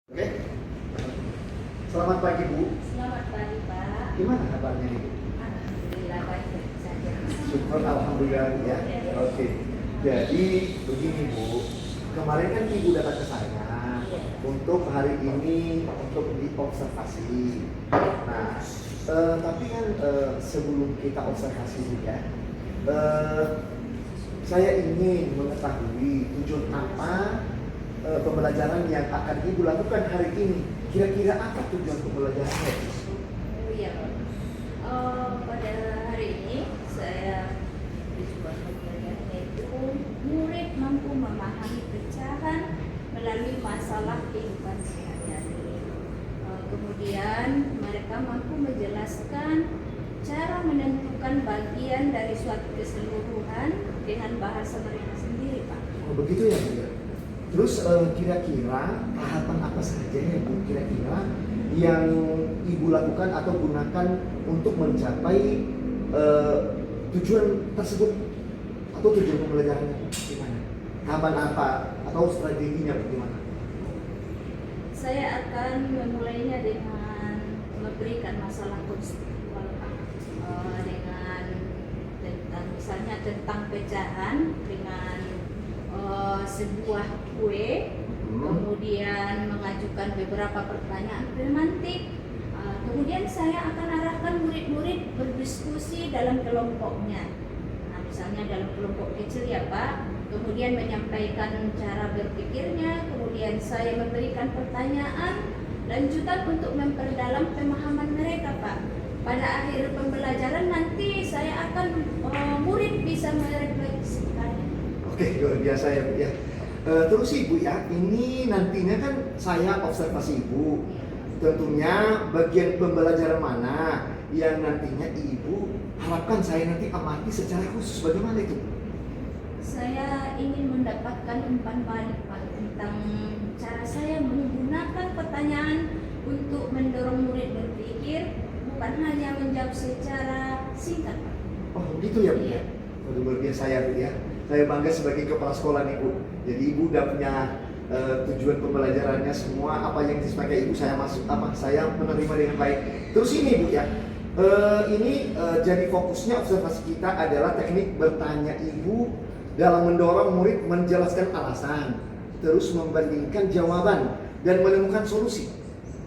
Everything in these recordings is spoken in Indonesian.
Oke, selamat pagi Bu. Selamat pagi Pak. Gimana kabarnya Ibu? Alhamdulillah baik saja. Syukur alhamdulillah ya. Oke, jadi begini Bu, kemarin kan Ibu datang ke saya untuk hari ini untuk diobservasi. Nah, tapi kan sebelum kita observasi Bu ya, saya ingin mengetahui tujuan apa pembelajaran yang akan Ibu lakukan hari ini. Kira-kira apa tujuan pembelajarannya? Oh iya Pak. Pada hari ini saya tujuan pembelajaran yaitu murid mampu memahami pecahan melalui masalah kehidupan sehari-hari. Kemudian mereka mampu menjelaskan cara menentukan bagian dari suatu keseluruhan dengan bahasa mereka sendiri Pak. Oh begitu ya Bu ya. Terus kira-kira tahapan apa saja ya Bu kira-kira yang Ibu lakukan atau gunakan untuk mencapai tujuan tersebut atau tujuan pembelajarannya gimana? Tahapan apa atau strateginya bagaimana? Saya akan memulainya dengan memberikan masalah konseptual dengan tentang misalnya tentang pecahan dengan sebuah kue, kemudian mengajukan beberapa pertanyaan semantik. Kemudian saya akan arahkan murid-murid berdiskusi dalam kelompoknya. Nah, misalnya dalam kelompok kecil ya Pak, kemudian menyampaikan cara berpikirnya, kemudian saya memberikan pertanyaan lanjutan untuk memperdalam pemahaman mereka Pak. Pada akhir pembelajaran nanti saya akan murid bisa merefleksikan. Oke, luar biasa ya Bu ya. Terus Ibu ya, ini nantinya kan saya observasi Ibu. Tentunya bagian pembelajaran mana yang nantinya Ibu harapkan saya nanti amati secara khusus, bagaimana itu? Saya ingin mendapatkan umpan balik Pak tentang cara saya menggunakan pertanyaan untuk mendorong murid berpikir, bukan hanya menjawab secara singkat Pak. Oh begitu ya Bu ya. Waduh, luar biasa ya Bu ya. Saya bangga sebagai kepala sekolah nih Bu. Jadi Ibu udah punya tujuan pembelajarannya semua, apa yang disampaikan Ibu saya menerima dengan baik. Terus ini Bu ya, jadi fokusnya observasi kita adalah teknik bertanya Ibu dalam mendorong murid menjelaskan alasan, terus membandingkan jawaban dan menemukan solusi.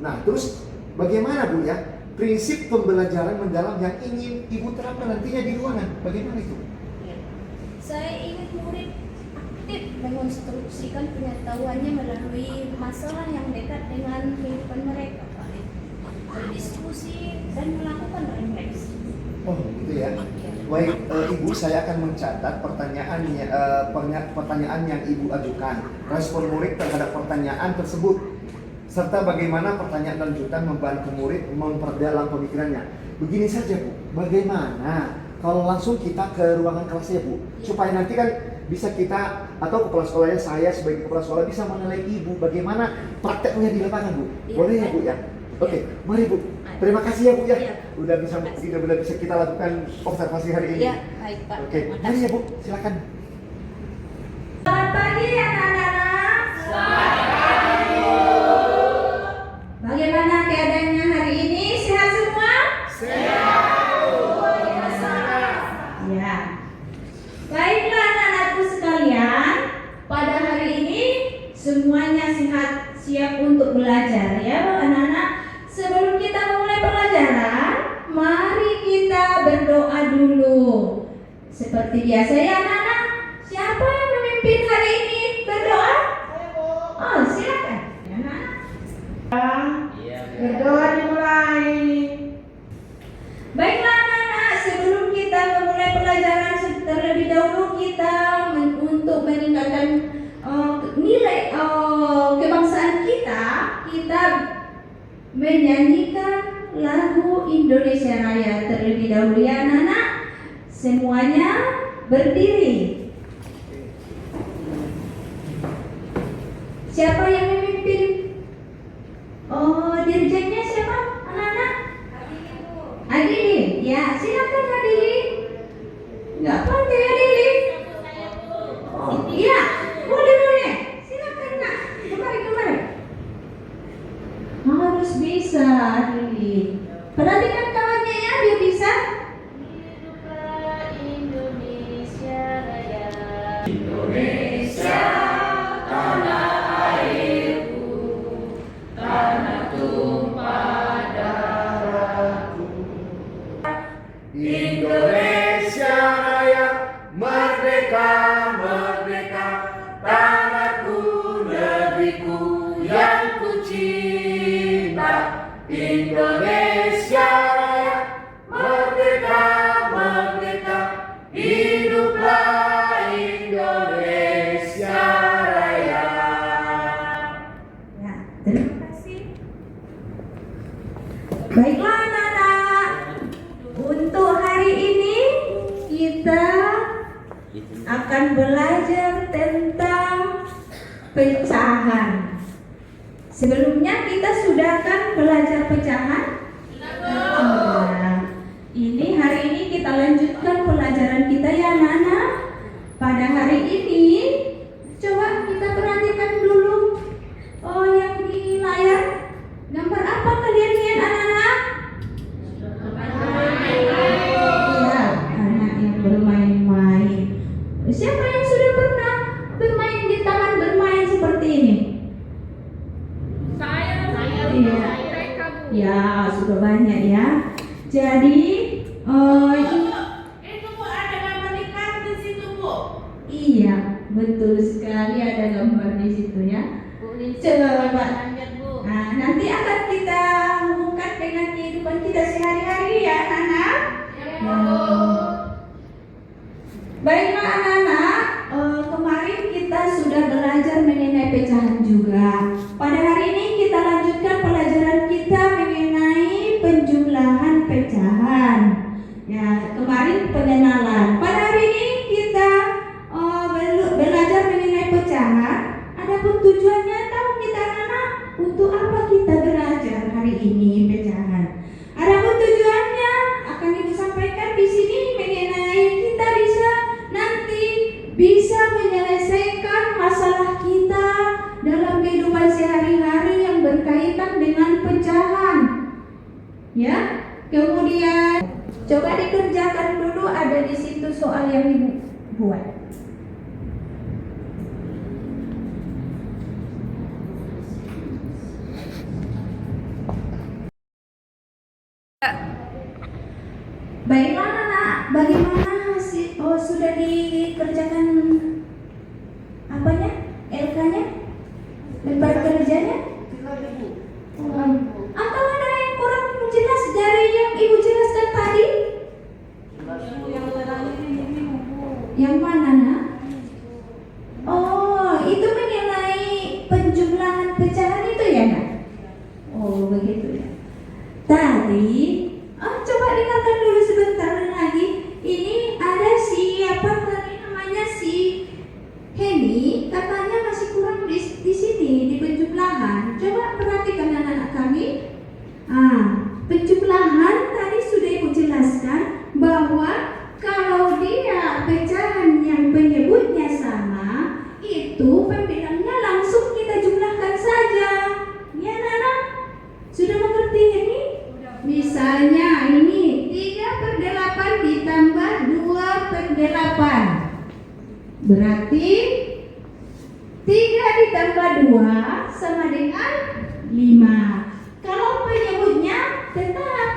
Nah terus bagaimana Bu ya prinsip pembelajaran mendalam yang ingin Ibu terapkan nantinya di ruangan, bagaimana itu? Saya ingin murid aktif mengonstruksikan pengetahuannya melalui masalah yang dekat dengan kehidupan mereka, Pak. Berdiskusi dan melakukan refleksi. Oh, gitu ya. Baik, Ibu, saya akan mencatat pertanyaan yang Ibu ajukan, respon murid terhadap pertanyaan tersebut, serta bagaimana pertanyaan lanjutan membantu murid memperdalam pemikirannya. Begini saja Bu, bagaimana kalau langsung kita ke ruangan kelasnya Bu, supaya nanti kan bisa kita atau kepala sekolahnya, saya sebagai kepala sekolah bisa menilai Ibu bagaimana prakteknya di lapangan Bu. Boleh ya Bu ya? Oke, mari Bu. Terima kasih ya Bu ya. Udah bisa kita lakukan observasi hari ini. Iya, baik Pak. Oke, mari ya Bu, silakan. Selamat pagi anak-anak. Selamat pagi. Bagaimana keadaannya hari ini? Sehat semua? Sehat. Ya. Baiklah anak-anakku sekalian, pada hari ini semuanya sehat, siap untuk belajar ya anak-anak. Sebelum kita memulai pelajaran, mari kita berdoa dulu. Seperti biasa ya anak-anak. Siapa yang memimpin hari ini berdoa? Oh, silakan. Ya, anak-anak. Berdoa dimulai. Baiklah anak-anak, sebelum kita memulai pelajaran terlebih dahulu kita untuk meningkatkan nilai kebangsaan kita menyanyikan lagu Indonesia Raya terlebih dahulu ya anak-anak. Semuanya berdiri. Siapa yang memimpin? Dirjennya siapa anak-anak? Adili, ya silakan Adili. Enggak apa-apa ya Adili. Oh iya, boleh. Silakan Kak. Kemari. harus bisa, Lili. Perhatikan kawannya ya, dia bisa. Indonesia Raya. Indonesia, tanah airku, tanah tumpah darahku. Indonesia Raya, merdeka, merdeka, tanahku, negeriku yang ku cinta. Indonesia Raya, merdeka, merdeka, hiduplah Indonesia Raya. Ya, terima kasih. Baiklah anak-anak, untuk hari ini kita akan belajar tentang pecahan. Sebelumnya kita sudah kan belajar pecahan? Nah, ini hari ini kita lanjutkan pelajaran kita ya anak-anak. Pada hari ini coba kita perhatikan dulu yang di layar. Gambar apa kalian lihat anak-anak? Iya, anak yang bermain-main. Siapa yang sudah pernah bermain di taman bermain seperti ini? Iya. Ya, sudah banyak ya. Jadi, Itu Bu, ada gambar ikan di situ Bu. iya, betul sekali ada gambar di situ ya. Coba Bapak. Nah, nanti akan kita hubungkan dengan kehidupan kita sehari-hari ya, anak. Baiklah anak-anak, kemarin kita sudah belajar mengenai pecahan juga. Pada hari ini kita lanjutkan pelajaran kita mengenai penjumlahan pecahan. Ya, kemarin pengenalan. Pada hari ini kita belajar mengenai pecahan. Adapun tujuannya tahu kita anak-anak, untuk apa kita belajar hari ini pecahan? Adapun tujuannya akan disampaikan di sini mengenai kita bisa menyelesaikan masalah kita dalam kehidupan sehari-hari yang berkaitan dengan pecahan. Ya, kemudian coba dikerjakan dulu, ada di situ soal yang Ibu buat. Baiklah anak, bagaimana hasil? Oh, sudah dikerjakan apanya? LK-nya? Lembar kerjanya? Atau ada yang kurang jelas dari yang Ibu jelaskan tadi? Yang mana nak? Oh, itu mengenai penjumlahan pecahan itu ya nak? Oh, begitu ya. Tadi coba dengarkan dulu sebentar lagi. Ini ada siapa tadi namanya si Henny, katanya masih kurang di sini di penjumlahan. Coba perhatikan anak-anak kami. Penjumlahan tadi sudah Ibu jelaskan bahwa kalau dia pecahan yang penyebutnya sama, itu pembilangnya langsung kita jumlahkan saja. Ya anak-anak, sudah mengerti ini? Misalnya ini 3/8 ditambah 2/8. Berarti 3 ditambah 2 sama dengan 5. Kalau penyebutnya tetap,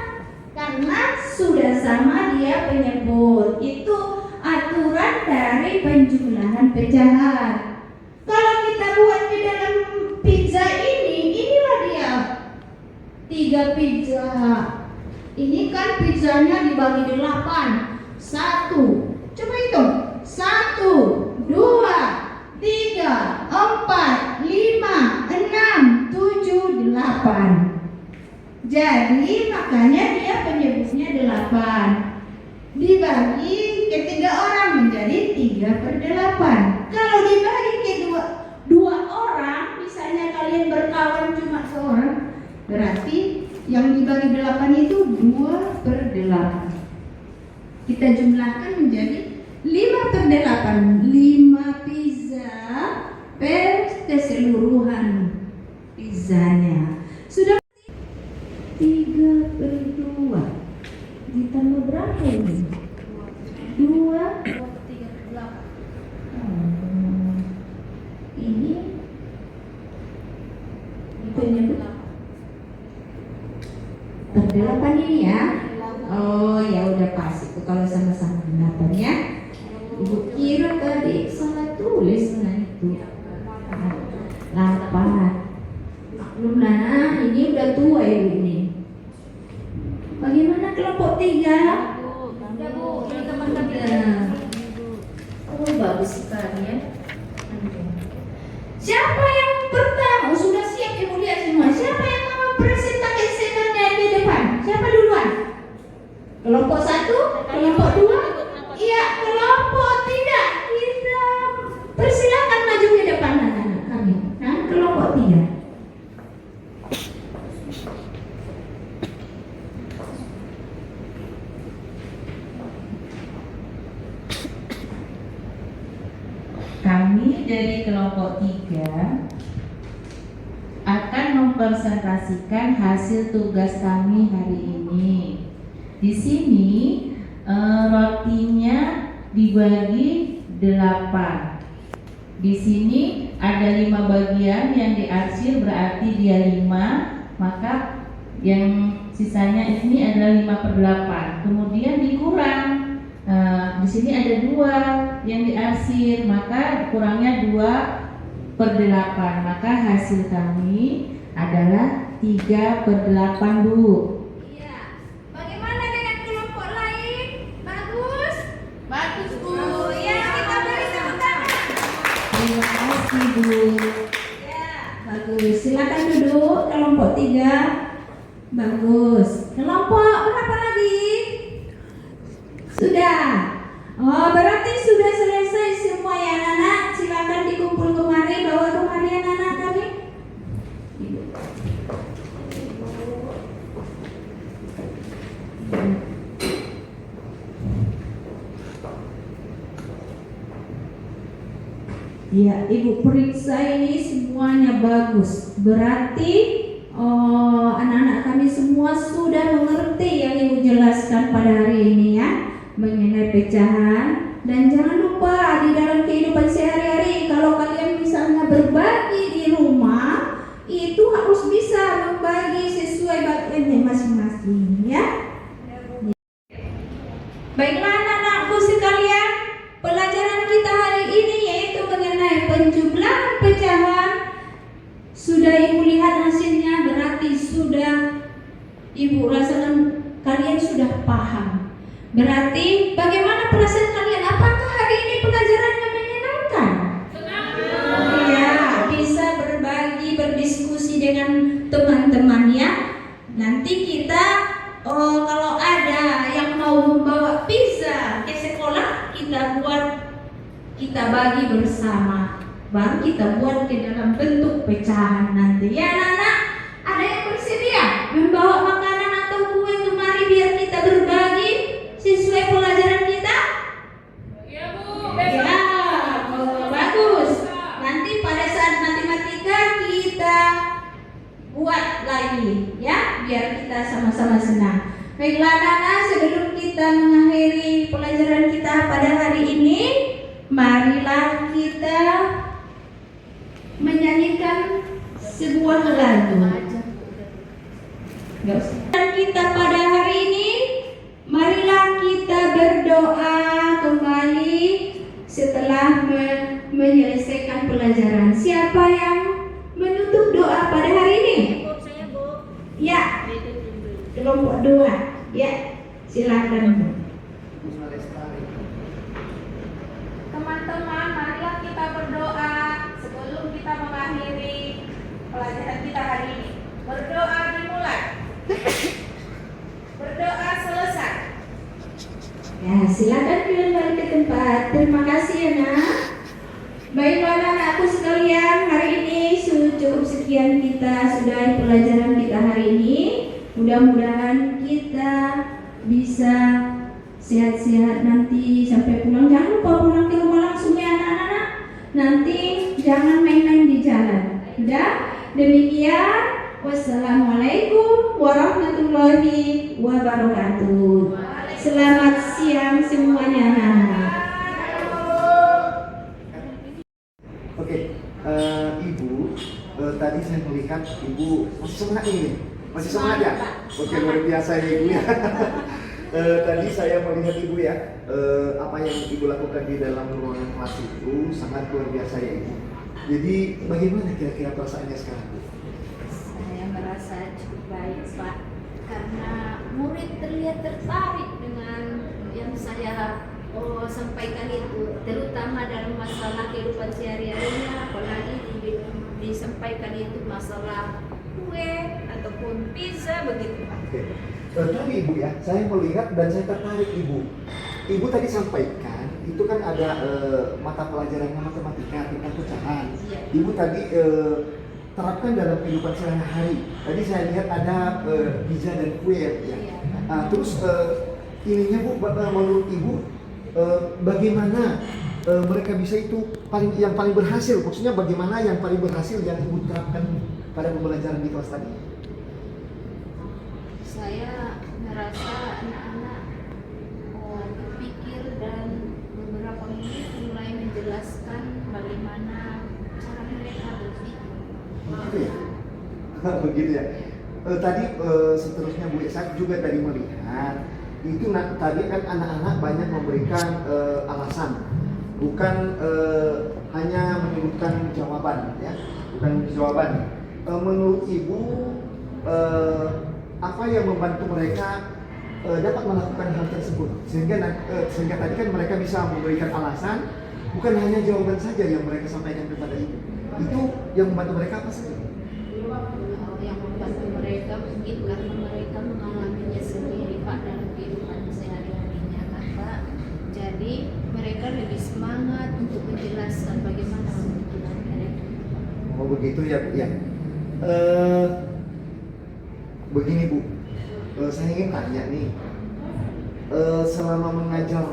karena sudah sama dia penyebut. Itu aturan dari penjumlahan pecahan. Kalau kita buat di dalam pizza ini, inilah dia 3 pizza. Ini kan pizzanya dibagi 8. 1. Coba hitung. 1, 2, 3, 4, 5, 6, 7, 8. Jadi makanya dia penyebutnya 8. Dibagi ke 3 orang menjadi 3/8. Kalau dibagi ke dua orang, misalnya kalian berkawan cuma seorang, berarti yang dibagi 8 itu 2/8. Kita jumlahkan menjadi 5/8. 5 pizza per keseluruhan pizzanya. Sudah Tambah berapa ini? 2. Ini penyebut berdelapan ini ya. Oh ya udah pas itu kalau sama-sama 8 ya. Ibu kira tadi salah tulis nah itu 8. Belum Nana, ini udah tua ibu ini. Bagaimana kelompok 3? Udah Bu, ini teman kami. Oh bagus sekali ya. Siapa yang pertama? Oh, sudah siap ibu lihat semua. Siapa yang mau presentasikannya di depan? Siapa duluan? Kelompok 1, kelompok 2. Iya, kelompok 3. Kita persilakan maju ke depan anak-anak kami. Nah, kelompok 3. Kami dari kelompok 3 akan mempresentasikan hasil tugas kami hari ini. Di sini rotinya dibagi 8. Di sini ada 5 bagian yang diarsir berarti dia 5, maka yang sisanya ini adalah 5/8. Kemudian dikurang. Di sini ada 2 yang diarsir, maka kurangnya 2/8. Maka hasil kami adalah 3/8 Bu. Iya. Bagaimana dengan kelompok lain? Bagus? Bagus Bu. Ya, kita beri tepuk tangan. Terima kasih Bu. Ya, bagus. Silakan duduk kelompok 3. Bagus. Kelompok berapa lagi? Sudah. Oh, berarti sudah selesai semua ya anak-anak. Silakan dikumpul kemari, bawa kemari anak-anak kami. Ya, Ibu periksa ini semuanya bagus. Berarti anak-anak kami semua sudah mengerti yang Ibu jelaskan pada hari ini ya, mengenai pecahan. Dan jangan lupa di dalam kehidupan sehari-hari kalau kalian misalnya berbagi di rumah, itu harus bisa membagi sesuai bagiannya masing-masing ya. Baiklah anak-anakku sekalian, pelajaran kita hari ini yaitu mengenai penjumlahan pecahan. Sudah Ibu lihat hasilnya, berarti sudah Ibu rasakan kalian sudah paham. Berarti bagaimana perasaan kalian? Apakah hari ini pelajarannya menyenangkan? Ya, bisa berbagi, berdiskusi dengan teman-teman ya. Nanti kita kalau ada yang mau membawa pizza ke sekolah, kita bagi bersama. Baru kita buat ke dalam bentuk pecahan nanti. Ya anak-anak, ada yang bersedia membawa makanan atau kue kemari biar kita berbagi sesuai pelajaran kita? Ya Bu. Ya, bagus. Nanti pada saat matematika kita buat lagi ya, biar kita sama-sama senang. Baiklah anak-anak, sebelum kita mengakhiri pelajaran kita pada hari ini, marilah kita menyanyikan sebuah lagu. Dan kita pada hari ini, marilah kita berdoa kembali setelah menyelesaikan pelajaran. Siapa yang menutup doa pada hari ini? Saya Bu. Ya, kelompok 2. Ya, silakan. Teman-teman, marilah kita berdoa sebelum kita mengakhiri pelajaran kita hari ini. Berdoa dimulai. Berdoa selesai. Ya, silakan kembali ke tempat. Terima kasih ya nak. Baiklah anak-anakku sekalian, hari ini cukup sekian kita sudah pelajaran kita hari ini. Mudah-mudahan kita bisa sehat-sehat nanti sampai pulang. Jangan lupa pulang ke rumah langsung ya anak-anak. Nanti jangan main-main di jalan. Sudah? Demikian. Wassalamualaikum warahmatullahi wabarakatuh. Selamat siang semuanya anak-anak. Oke, Ibu, tadi saya melihat Ibu masih semangat ini, masih semangat ya? Oke, luar biasa ya Ibu ya. Tadi saya melihat Ibu ya, apa yang Ibu lakukan di dalam ruangan kelas itu sangat luar biasa ya Ibu. Jadi bagaimana kira-kira perasaannya sekarang? Saya merasa cukup baik, Pak, karena murid terlihat tertarik dengan yang saya sampaikan itu, terutama dalam masalah kehidupan sehari-harinya, apalagi disampaikan itu masalah kue ataupun pizza begitu. Oke. Tadi Ibu ya, saya melihat dan saya tertarik Ibu. Ibu tadi sampaikan itu kan ada mata pelajaran matematika tentang pecahan. Iya. Ibu tadi terapkan dalam kehidupan sehari-hari. Tadi saya lihat ada pizza dan kue ya. Iya. Terus ininya Bu, menurut Ibu bagaimana mereka bisa itu yang paling berhasil? Maksudnya bagaimana yang paling berhasil yang Ibu terapkan pada pembelajaran di kelas tadi? Saya merasa anak-anak berpikir dan beberapa menit mulai menjelaskan bagaimana cara mereka berpikir. Begitu ya? Begitu ya. Tadi seterusnya Bu Esa juga tadi melihat itu tadi kan anak-anak banyak memberikan alasan, bukan hanya menyebutkan jawaban ya, bukan jawaban. Menurut Ibu apa yang membantu mereka dapat melakukan hal tersebut sehingga tadi kan mereka bisa memberikan alasan, bukan hanya jawaban saja yang mereka sampaikan kepada Ibu. Itu yang membantu mereka apa saja? Yang membantu mereka mungkin karena mereka mengalaminya sendiri, Pak, dalam kehidupan sehari-harinya kan, Pak. Jadi mereka lebih semangat untuk menjelaskan bagaimana pemikiran mereka. Oh begitu ya Bu ya. Begini Bu, saya ingin tanya nih, selama mengajar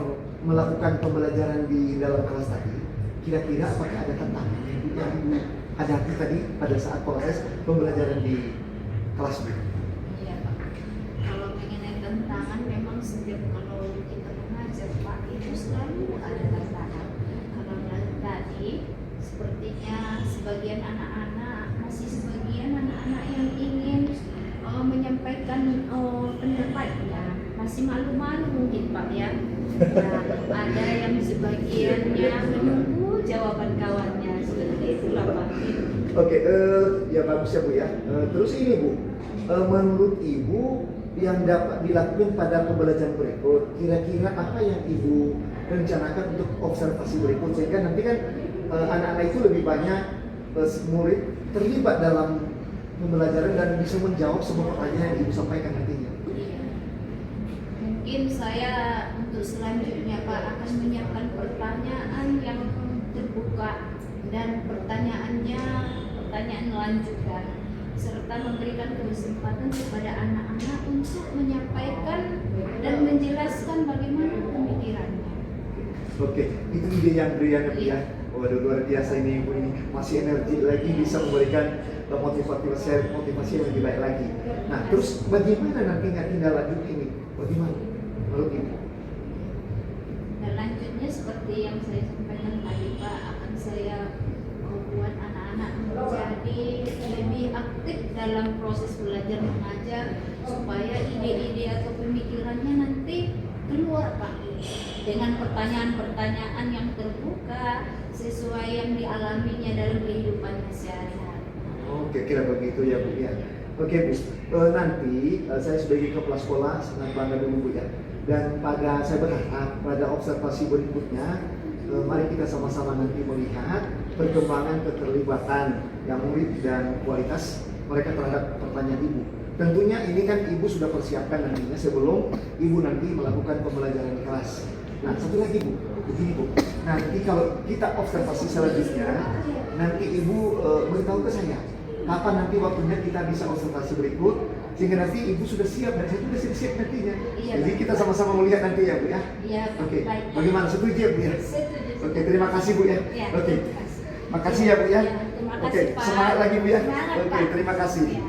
melakukan pembelajaran di dalam kelas tadi, kira-kira apakah ada tantangan yang Ibu hadapi tadi pada saat proses pembelajaran di kelas Bu? Iya, Pak. Kalau mengenai tantangan, memang setiap kalau kita mengajar, Pak, itu selalu ada tantangan. Kalau dari tadi, sepertinya sebagian anak-anak, masih sebagian anak-anak yang ingin menyampaikan pendapatnya, masih malu-malu mungkin, Pak ya. Nah, ada yang sebagiannya menunggu jawaban kawannya, seperti itulah, Pak. Oke, ya bagus ya Bu ya. Terus ini Bu, menurut Ibu yang dapat dilakukan pada pembelajaran berikut, kira-kira apa yang Ibu rencanakan untuk observasi berikut sehingga nanti kan anak-anak itu lebih banyak murid terlibat dalam pembelajaran dan bisa menjawab semua pertanyaan yang Ibu sampaikan nantinya. Iya. Mungkin saya untuk selanjutnya, Pak, akan menyiapkan pertanyaan yang terbuka dan pertanyaannya pertanyaan lanjutan, serta memberikan kesempatan kepada anak-anak untuk menyampaikan dan menjelaskan bagaimana pemikirannya. Oke, itu ide yang brilian ya. Waduh, luar biasa ini Ibu ini masih energi lagi bisa memberikan motivasi yang lebih baik lagi. Nah, terus bagaimana nantinya tindak lanjut ini? Bagaimana menurut Ibu? Dan lanjutnya seperti yang saya sampaikan tadi, Pak, akan saya membuat anak-anak menjadi lebih aktif dalam proses belajar mengajar supaya ide-ide atau pemikirannya nanti keluar, Pak, dengan pertanyaan-pertanyaan yang terbuka sesuai yang dialaminya dalam kehidupannya sehari-hari. Oke, kira begitu ya Bu ya. Oke Bu, nanti saya sebagai kepala sekolah sangat bangga dulu Bu ya. Dan saya berharap pada observasi berikutnya, mari kita sama-sama nanti melihat perkembangan keterlibatan yang murid dan kualitas mereka terhadap pertanyaan Ibu. Tentunya ini kan Ibu sudah persiapkan nantinya sebelum Ibu nanti melakukan pembelajaran di kelas. Nah, satu lagi Bu, begini Bu. Nanti kalau kita observasi selanjutnya, nanti Ibu beritahu ke saya kapan nanti waktunya kita bisa observasi berikut, sehingga nanti Ibu sudah siap dan saya juga sudah siap nantinya. Iya, Jadi kita sama-sama melihat nanti ya Bu ya. Iya, Oke, baik. bagaimana, setuju ya Bu ya? Setuju. Oke, terima kasih Bu ya. Iya, Oke, terima kasih. makasih ya Bu ya. Iya, terima Oke, kasih, Pak. semangat lagi Bu ya. Semangat, Oke, Pak. terima kasih. Iya.